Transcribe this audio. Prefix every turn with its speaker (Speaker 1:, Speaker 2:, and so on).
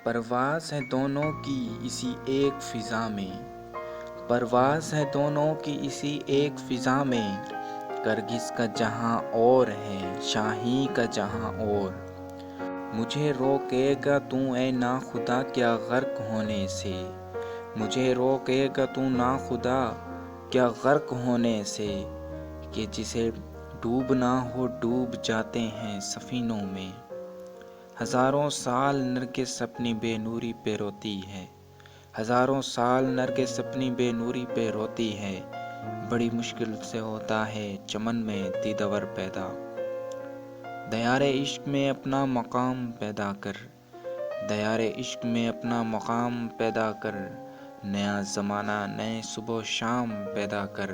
Speaker 1: پرواز ہے دونوں کی اسی ایک فضا میں، پرواز ہے دونوں کی اسی ایک فضا میں، کرگس کا جہاں اور ہے شاہی کا جہاں اور۔ مجھے روکے گا تو اے ناخدا کیا غرق ہونے سے، مجھے روکے گا تو ناخدا کیا غرق ہونے سے، کہ جسے ڈوبنا ہو ڈوب جاتے ہیں سفینوں میں۔ ہزاروں سال نرگس اپنی بے نوری پہ روتی ہے، ہزاروں سال نرگس اپنی بے نوری پہ روتی ہے، بڑی مشکل سے ہوتا ہے چمن میں دیدور پیدا۔ دیار عشق میں اپنا مقام پیدا کر، دیار عشق میں اپنا مقام پیدا کر، نیا زمانہ نئے صبح و شام پیدا کر۔